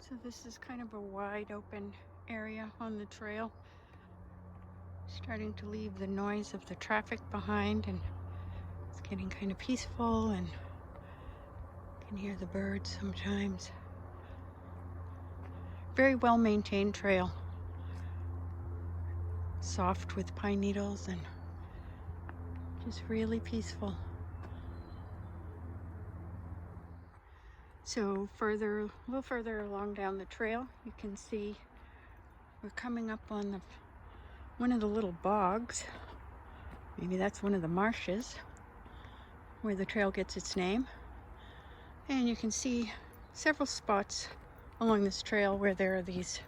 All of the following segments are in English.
So this is kind of a wide open area on the trail. Starting to leave the noise of the traffic behind, and it's getting kind of peaceful, and you can hear the birds sometimes. Very well maintained trail. Soft with pine needles and just really peaceful. So a little further along down the trail, you can see we're coming up on one of the little bogs. Maybe that's one of the marshes where the trail gets its name. And you can see several spots along this trail where there are these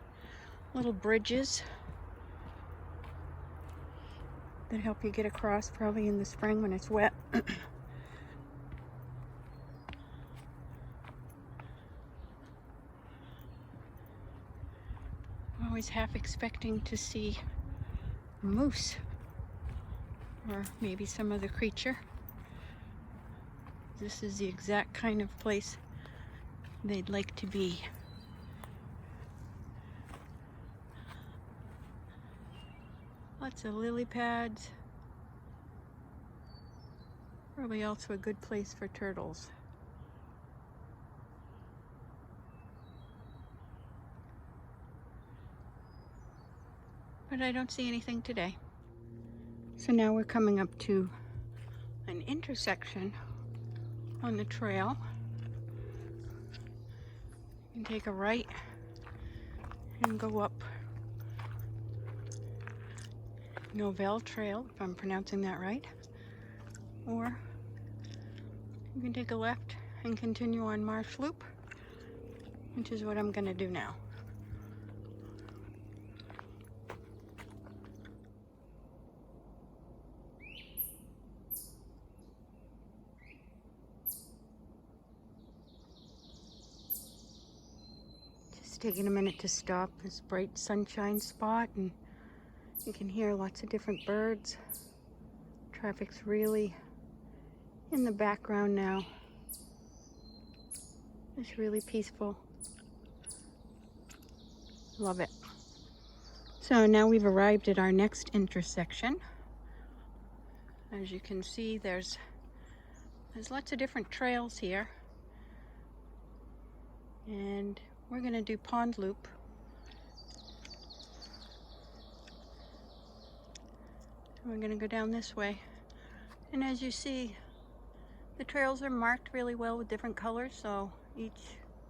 little bridges that help you get across, probably in the spring when it's wet. Always half expecting to see a moose or maybe some other creature. This is the exact kind of place they'd like to be. Lots of lily pads. Probably also a good place for turtles. But I don't see anything today. So now we're coming up to an intersection on the trail. You can take a right and go up Novell Trail, if I'm pronouncing that right. Or you can take a left and continue on Marsh Loop, which is what I'm going to do now. Taking a minute to stop this bright sunshine spot, and you can hear lots of different birds. Traffic's really in the background now. It's really peaceful. Love it. So now we've arrived at our next intersection. As you can see, there's lots of different trails here, and we're going to do Pond Loop. We're going to go down this way. And as you see, the trails are marked really well with different colors, so each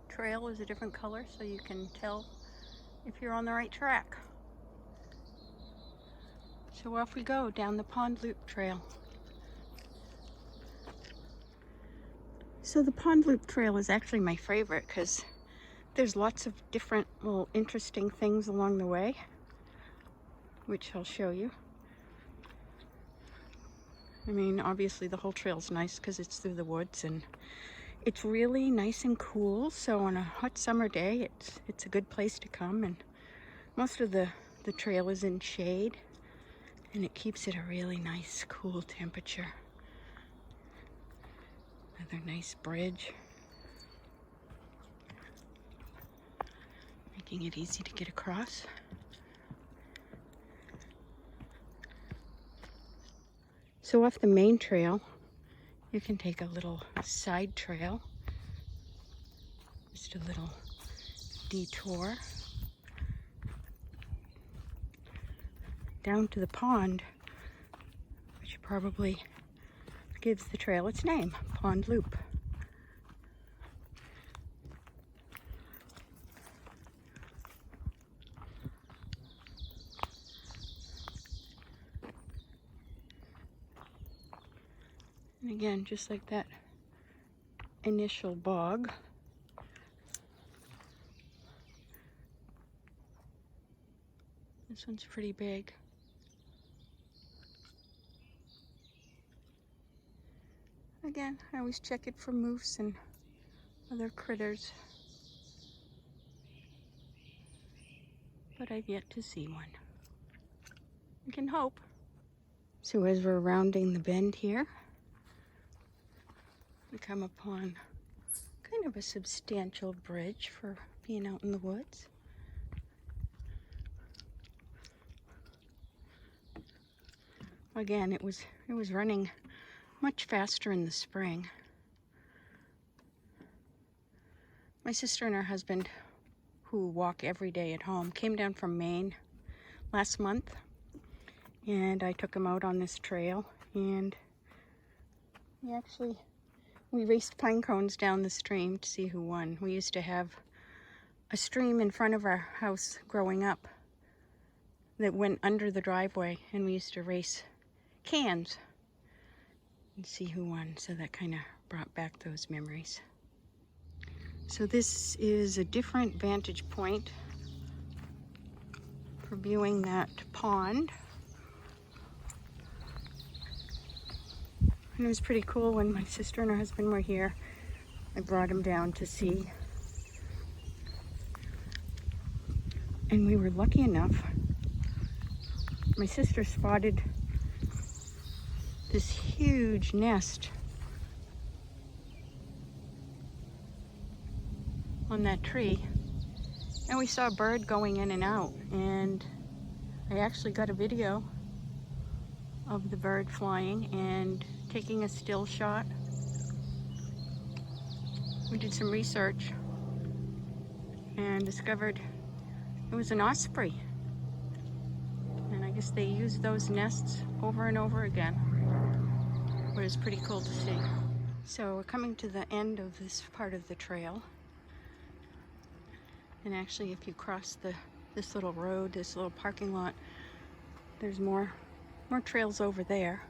trail is a different color, so you can tell if you're on the right track. So off we go down the Pond Loop trail. So the Pond Loop trail is actually my favorite because there's lots of different little interesting things along the way, which I'll show you. I mean, obviously the whole trail's nice because it's through the woods, and it's really nice and cool. So on a hot summer day, it's a good place to come, and most of the trail is in shade, and it keeps it a really nice, cool temperature. Another nice bridge, making it easy to get across. So off the main trail, you can take a little side trail, just a little detour down to the pond, which probably gives the trail its name, Pond Loop. And again, just like that initial bog, this one's pretty big. Again, I always check it for moose and other critters, but I've yet to see one. I can hope. So as we're rounding the bend here, we come upon kind of a substantial bridge for being out in the woods. Again, it was running much faster in the spring. My sister and her husband, who walk every day at home, came down from Maine last month, and I took him out on this trail, and we raced pine cones down the stream to see who won. We used to have a stream in front of our house growing up that went under the driveway, and we used to race cans and see who won. So that kind of brought back those memories. So this is a different vantage point for viewing that pond. And it was pretty cool when my sister and her husband were here. I brought them down to see. And we were lucky enough. My sister spotted this huge nest on that tree. And we saw a bird going in and out. And I actually got a video of the bird flying and taking a still shot. We did some research and discovered it was an osprey. And I guess they use those nests over and over again. But it's pretty cool to see. So we're coming to the end of this part of the trail. And actually, if you cross this little road, this little parking lot, there's more trails over there.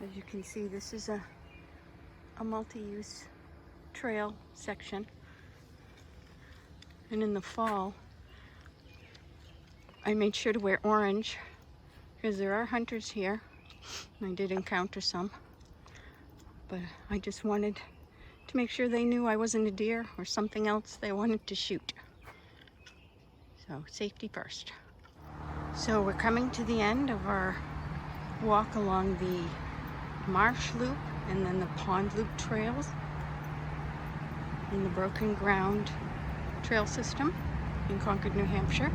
As you can see, this is a multi-use trail section. And in the fall, I made sure to wear orange because there are hunters here. I did encounter some, but I just wanted to make sure they knew I wasn't a deer or something else they wanted to shoot. So safety first. So we're coming to the end of our walk along the marsh loop and then the pond loop trails in the Broken Ground trail system in Concord, New Hampshire.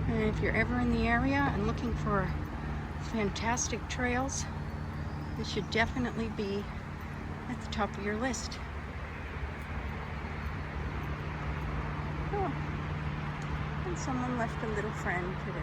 And if you're ever in the area and looking for fantastic trails, this should definitely be at the top of your list. Oh, and someone left a little friend today.